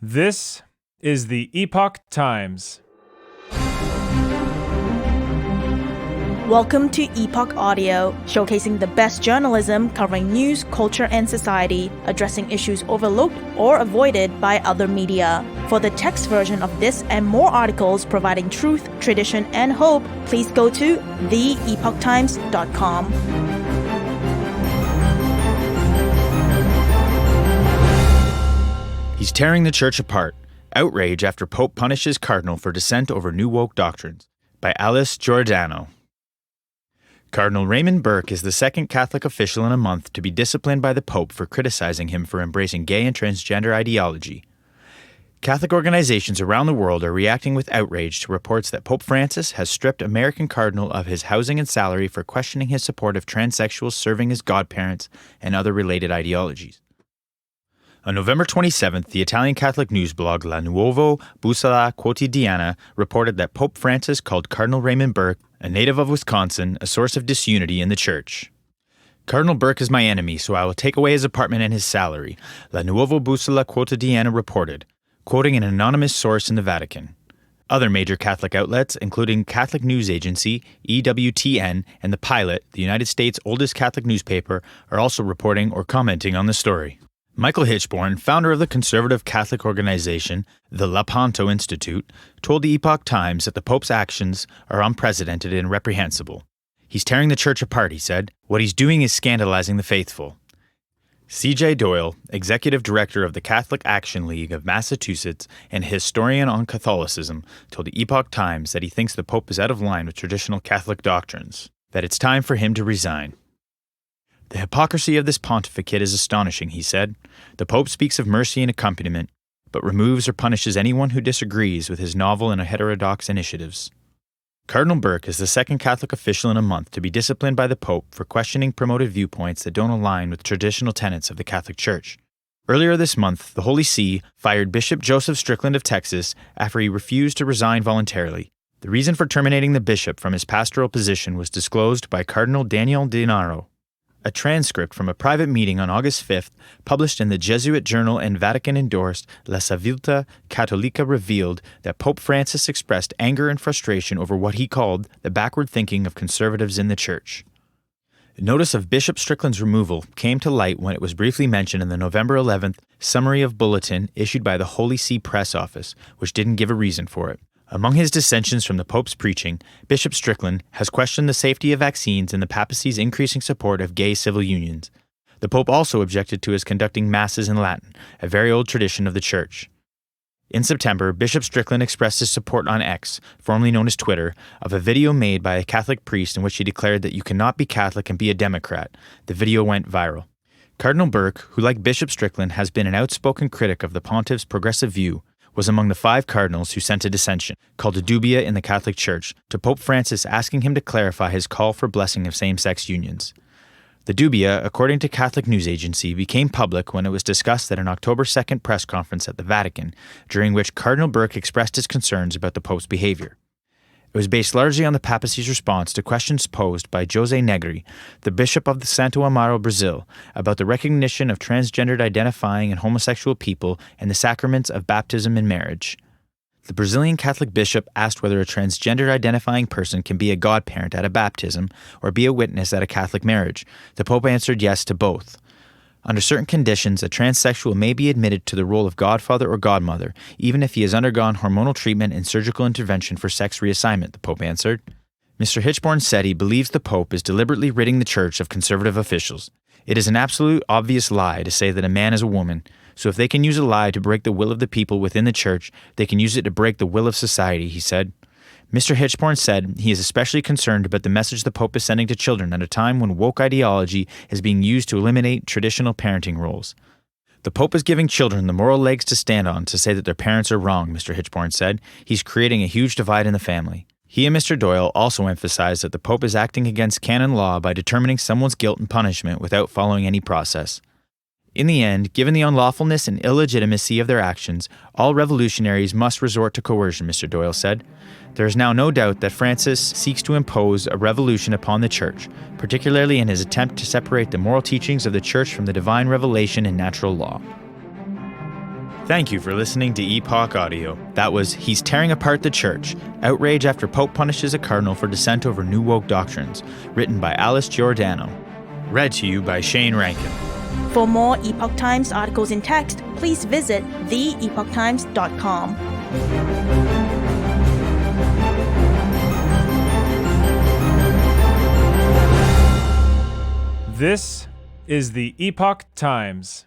This is the Epoch Times. Welcome to Epoch Audio, showcasing the best journalism covering news, culture, and society, addressing issues overlooked or avoided by other media. For the text version of this and more articles providing truth, tradition, and hope, please go to theepochtimes.com. He's tearing the church apart. Outrage after Pope punishes Cardinal for dissent over new woke doctrines. By Alice Giordano. Cardinal Raymond Burke is the second Catholic official in a month to be disciplined by the Pope for criticizing him for embracing gay and transgender ideology. Catholic organizations around the world are reacting with outrage to reports that Pope Francis has stripped American Cardinal of his housing and salary for questioning his support of transsexuals serving as godparents and other related ideologies. On November 27th, the Italian Catholic news blog La Nuova Bussola Quotidiana reported that Pope Francis called Cardinal Raymond Burke, a native of Wisconsin, a source of disunity in the church. Cardinal Burke is my enemy, so I will take away his apartment and his salary, La Nuova Bussola Quotidiana reported, quoting an anonymous source in the Vatican. Other major Catholic outlets, including Catholic News Agency, EWTN, and The Pilot, the United States' oldest Catholic newspaper, are also reporting or commenting on the story. Michael Hitchborn, founder of the conservative Catholic organization, the Lepanto Institute, told the Epoch Times that the Pope's actions are unprecedented and reprehensible. He's tearing the church apart, he said. What he's doing is scandalizing the faithful. C.J. Doyle, executive director of the Catholic Action League of Massachusetts and historian on Catholicism, told the Epoch Times that he thinks the Pope is out of line with traditional Catholic doctrines, that it's time for him to resign. The hypocrisy of this pontificate is astonishing, he said. The Pope speaks of mercy and accompaniment, but removes or punishes anyone who disagrees with his novel and heterodox initiatives. Cardinal Burke is the second Catholic official in a month to be disciplined by the Pope for questioning promoted viewpoints that don't align with traditional tenets of the Catholic Church. Earlier this month, the Holy See fired Bishop Joseph Strickland of Texas after he refused to resign voluntarily. The reason for terminating the bishop from his pastoral position was disclosed by Cardinal Daniel Denaro. A transcript from a private meeting on August 5th, published in the Jesuit Journal and Vatican-endorsed La Civiltà Cattolica, revealed that Pope Francis expressed anger and frustration over what he called the backward thinking of conservatives in the Church. Notice of Bishop Strickland's removal came to light when it was briefly mentioned in the November 11th summary of bulletin issued by the Holy See Press Office, which didn't give a reason for it. Among his dissensions from the Pope's preaching, Bishop Strickland has questioned the safety of vaccines and the papacy's increasing support of gay civil unions. The Pope also objected to his conducting masses in Latin, a very old tradition of the Church. In September, Bishop Strickland expressed his support on X, formerly known as Twitter, of a video made by a Catholic priest in which he declared that you cannot be Catholic and be a Democrat. The video went viral. Cardinal Burke, who like Bishop Strickland has been an outspoken critic of the pontiff's progressive view, was among the 5 cardinals who sent a dissension, called a dubia in the Catholic Church, to Pope Francis asking him to clarify his call for blessing of same-sex unions. The dubia, according to Catholic News Agency, became public when it was discussed at an October 2nd press conference at the Vatican, during which Cardinal Burke expressed his concerns about the Pope's behavior. It was based largely on the papacy's response to questions posed by José Negri, the Bishop of the Santo Amaro, Brazil, about the recognition of transgendered identifying and homosexual people and the sacraments of baptism and marriage. The Brazilian Catholic bishop asked whether a transgender identifying person can be a godparent at a baptism or be a witness at a Catholic marriage. The Pope answered yes to both. Under certain conditions, a transsexual may be admitted to the role of godfather or godmother, even if he has undergone hormonal treatment and surgical intervention for sex reassignment, the Pope answered. Mr. Hitchborn said he believes the Pope is deliberately ridding the Church of conservative officials. It is an absolute obvious lie to say that a man is a woman, so if they can use a lie to break the will of the people within the Church, they can use it to break the will of society, he said. Mr. Hitchborn said he is especially concerned about the message the Pope is sending to children at a time when woke ideology is being used to eliminate traditional parenting roles. The Pope is giving children the moral legs to stand on to say that their parents are wrong, Mr. Hitchborn said. He's creating a huge divide in the family. He and Mr. Doyle also emphasized that the Pope is acting against canon law by determining someone's guilt and punishment without following any process. In the end, given the unlawfulness and illegitimacy of their actions, all revolutionaries must resort to coercion, Mr. Doyle said. There is now no doubt that Francis seeks to impose a revolution upon the Church, particularly in his attempt to separate the moral teachings of the Church from the divine revelation and natural law. Thank you for listening to Epoch Audio. That was He's Tearing Apart the Church, Outrage After Pope Punishes a Cardinal for Dissent Over New Woke Doctrines, written by Alice Giordano. Read to you by Shane Rankin. For more Epoch Times articles in text, please visit theepochtimes.com. This is the Epoch Times.